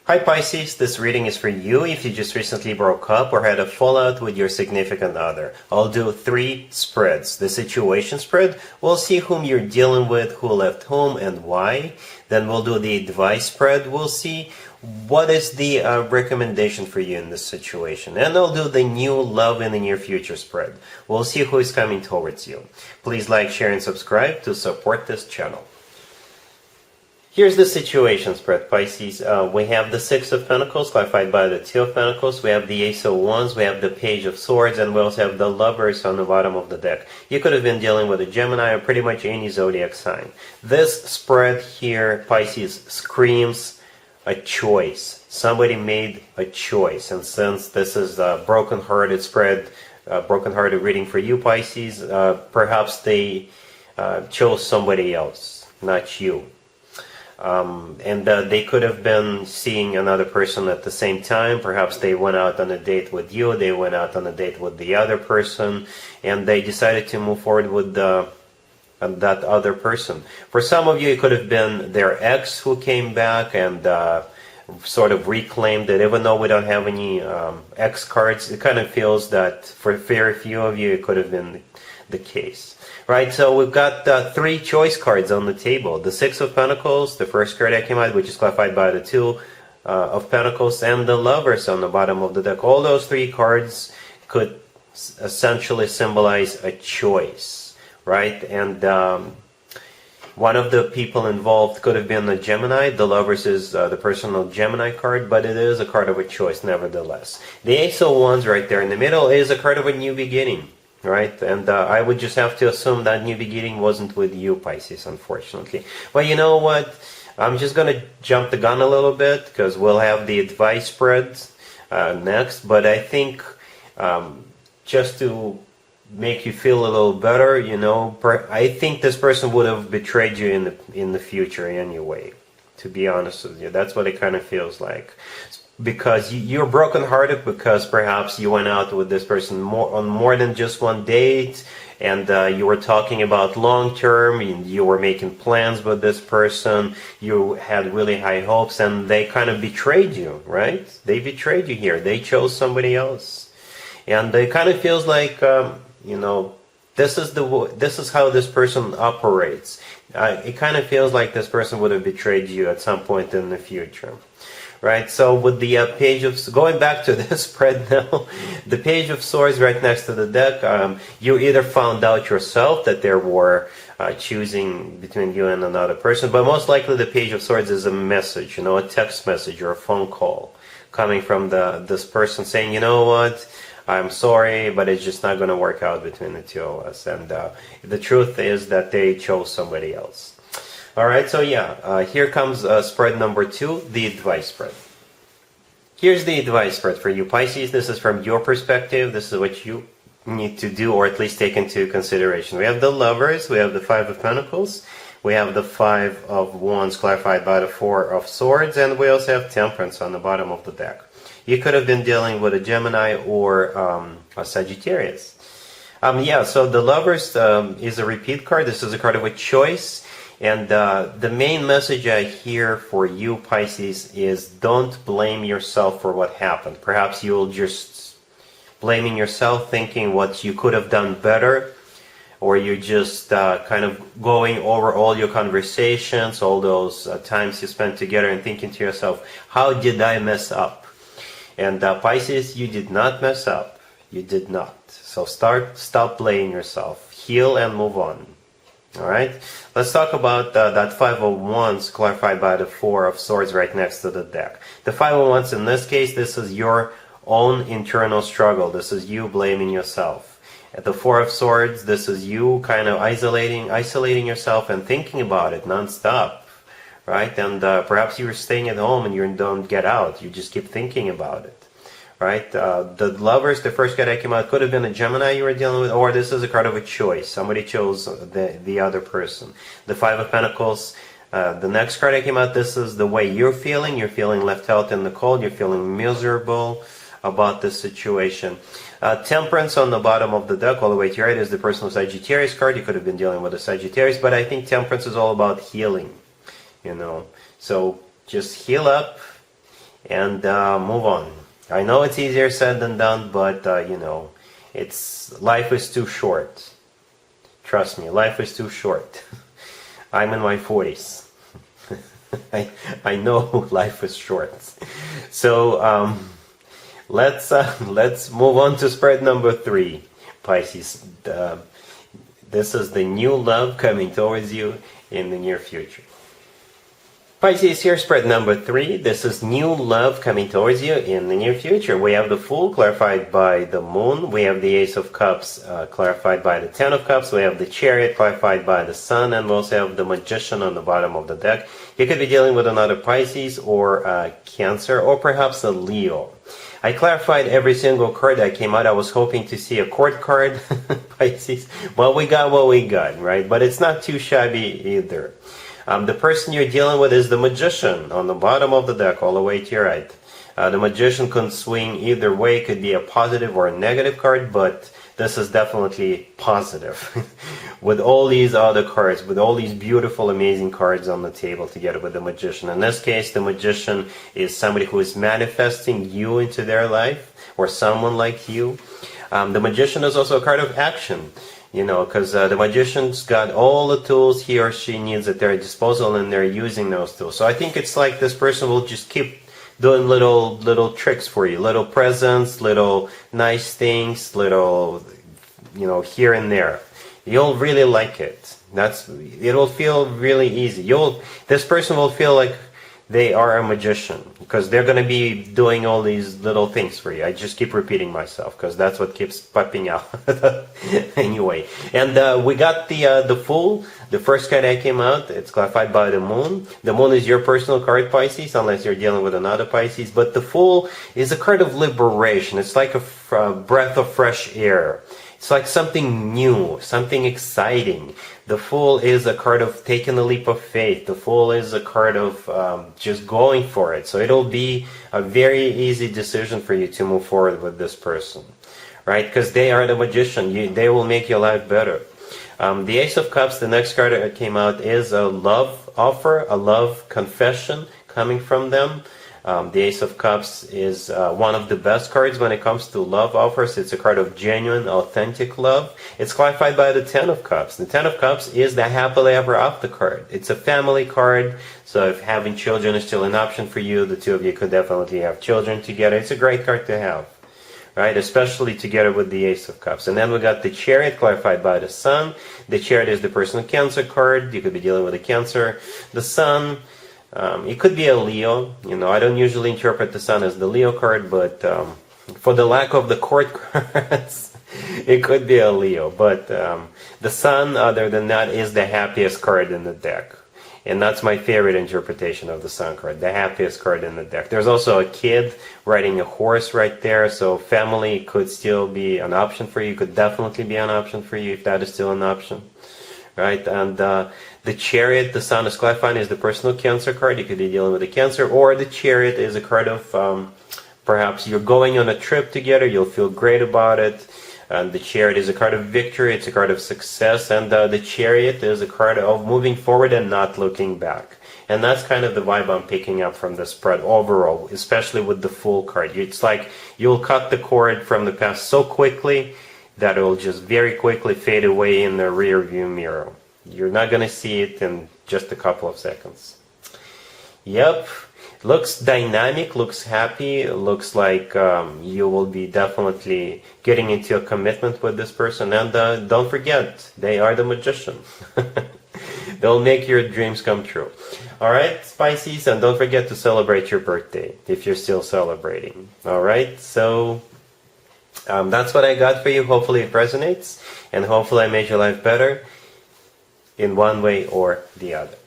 Hi Pisces, this reading is for you if you just recently broke up or had a fallout with your significant other. I'll do 3 spreads. The situation spread, we'll see whom you're dealing with, who left whom and why. Then we'll do the advice spread. We'll see what is the recommendation for you in this situation. And I'll do the new love in the near future spread. We'll see who is coming towards you. Please like, share, and subscribe to support this channel. Here's the situation spread, Pisces. We have the Six of Pentacles, clarified by the Two of Pentacles. We have the Ace of Wands, we have the Page of Swords, and we also have the Lovers on the bottom of the deck. You could have been dealing with a Gemini or pretty much any zodiac sign. This spread here, Pisces, screams a choice. Somebody made a choice. And since this is a broken-hearted spread, broken-hearted reading for you, Pisces, perhaps they chose somebody else, not you. They could have been seeing another person at the same time. Perhaps they went out on a date with you, they went out on a date with the other person, and they decided to move forward with that other person. For some of you, it could have been their ex who came back and sort of reclaimed it. Even though we don't have any ex cards, it kind of feels that for very few of you, it could have been the case. Right, so we've got 3 choice cards on the table. The Six of Pentacles, the first card that came out, which is clarified by the Two of Pentacles, and the Lovers on the bottom of the deck. All those 3 cards could essentially symbolize a choice, right? And one of the people involved could have been a Gemini. The Lovers is the personal Gemini card, but it is a card of a choice nevertheless. The Ace of Wands right there in the middle is a card of a new beginning. Right, and I would just have to assume that new beginning wasn't with you, Pisces, unfortunately. Well, you know what? I'm just going to jump the gun a little bit because we'll have the advice spreads next. But I think just to make you feel a little better, you know, I think this person would have betrayed you in the future anyway. To be honest with you, that's what it kind of feels like. Because you're brokenhearted because perhaps you went out with this person on more than just one date, and you were talking about long term, and you were making plans with this person, you had really high hopes, and they kind of betrayed you, right? They betrayed you here. They chose somebody else. And it kind of feels like, you know, this is how this person operates. It kind of feels like this person would have betrayed you at some point in the future. Right, so with the Page of, going back to this spread now, the Page of Swords right next to the deck, you either found out yourself that there were choosing between you and another person, but most likely the Page of Swords is a message, you know, a text message or a phone call coming from this person saying, you know what, I'm sorry, but it's just not going to work out between the two of us. And the truth is that they chose somebody else. Alright, so yeah, here comes spread number 2, the advice spread. Here's the advice spread for you, Pisces. This is from your perspective. This is what you need to do, or at least take into consideration. We have the Lovers, we have the Five of Pentacles, we have the Five of Wands clarified by the Four of Swords, and we also have Temperance on the bottom of the deck. You could have been dealing with a Gemini or a Sagittarius. Yeah, so the Lovers is a repeat card. This is a card of a choice. And the main message I hear for you, Pisces, is don't blame yourself for what happened. Perhaps you'll just blaming yourself, thinking what you could have done better, or you're just kind of going over all your conversations, all those times you spent together and thinking to yourself, how did I mess up? And Pisces, you did not mess up. You did not. So stop blaming yourself. Heal and move on. Alright, let's talk about that Five of Wands clarified by the Four of Swords right next to the deck. The Five of Wands, in this case, this is your own internal struggle. This is you blaming yourself. At the Four of Swords, this is you kind of isolating yourself and thinking about it non-stop. Right, and perhaps you're staying at home and you don't get out. You just keep thinking about it. Right, the Lovers, the first card that came out, could have been a Gemini you were dealing with, or this is a card of a choice. Somebody chose the other person. The Five of Pentacles, the next card that came out, this is the way you're feeling. You're feeling left out in the cold. You're feeling miserable about this situation. Temperance on the bottom of the deck, all the way to your right, is the personal Sagittarius card. You could have been dealing with a Sagittarius, but I think Temperance is all about healing. You know, so just heal up and move on. I know it's easier said than done, but life is too short. Trust me, life is too short. I'm in my 40s. I know life is short. So let's move on to spread number 3, Pisces. This is the new love coming towards you in the near future. Pisces, here, spread number 3. This is new love coming towards you in the near future. We have the Fool clarified by the Moon. We have the Ace of Cups clarified by the Ten of Cups. We have the Chariot clarified by the Sun. And we also have the Magician on the bottom of the deck. You could be dealing with another Pisces or Cancer or perhaps a Leo. I clarified every single card that came out. I was hoping to see a court card, Pisces. Well, we got what we got, right? But it's not too shabby either. The person you're dealing with is the Magician on the bottom of the deck, all the way to your right. The Magician can swing either way. It could be a positive or a negative card, but this is definitely positive. With all these other cards, with all these beautiful, amazing cards on the table together with the Magician. In this case, the Magician is somebody who is manifesting you into their life, or someone like you. The Magician is also a card of action. Because the Magician's got all the tools he or she needs at their disposal, and they're using those tools. So I think it's like this person will just keep doing little tricks for you, little presents, little nice things, little, here and there. You'll really like it. It'll feel really easy. This person will feel like they are a magician, because they're going to be doing all these little things for you. I just keep repeating myself, because that's what keeps popping out. Anyway, and we got the Fool, the first card that came out. It's clarified by the Moon. The Moon is your personal card, Pisces, unless you're dealing with another Pisces. But the Fool is a card of liberation. It's like a breath of fresh air. It's like something new, something exciting. The Fool is a card of taking a leap of faith. The Fool is a card of just going for it. So it'll be a very easy decision for you to move forward with this person, right? Because they are the Magician. They will make your life better. The Ace of Cups, the next card that came out, is a love offer, a love confession coming from them. The Ace of Cups is one of the best cards when it comes to love offers. It's a card of genuine, authentic love. It's clarified by the Ten of Cups. The Ten of Cups is the happily ever after card. It's a family card, so if having children is still an option for you, the two of you could definitely have children together. It's a great card to have, right? Especially together with the Ace of Cups. And then we got the Chariot clarified by the Sun. The Chariot is the personal Cancer card. You could be dealing with a Cancer. The Sun, it could be a Leo. I don't usually interpret the Sun as the Leo card, but for the lack of the court cards, it could be a Leo. But the Sun, other than that, is the happiest card in the deck. And that's my favorite interpretation of the Sun card, the happiest card in the deck. There's also a kid riding a horse right there, so family could still be an option for you. Could definitely be an option for you if that is still an option, right? And the Chariot, the Sun is clarified, is the personal Cancer card. You could be dealing with a Cancer, or the Chariot is a card of perhaps you're going on a trip together. You'll feel great about it. And the Chariot is a card of victory. It's a card of success. And the Chariot is a card of moving forward and not looking back. And that's kind of the vibe I'm picking up from the spread overall, especially with the Fool card. It's like you'll cut the cord from the past so quickly that it will just very quickly fade away in the rear view mirror. You're not going to see it in just a couple of seconds. Yep. Looks dynamic, looks happy, looks like you will be definitely getting into a commitment with this person. And don't forget, they are the Magician. They'll make your dreams come true. Alright, Pisces, and don't forget to celebrate your birthday if you're still celebrating. Alright, so that's what I got for you. Hopefully it resonates, and hopefully I made your life better in one way or the other.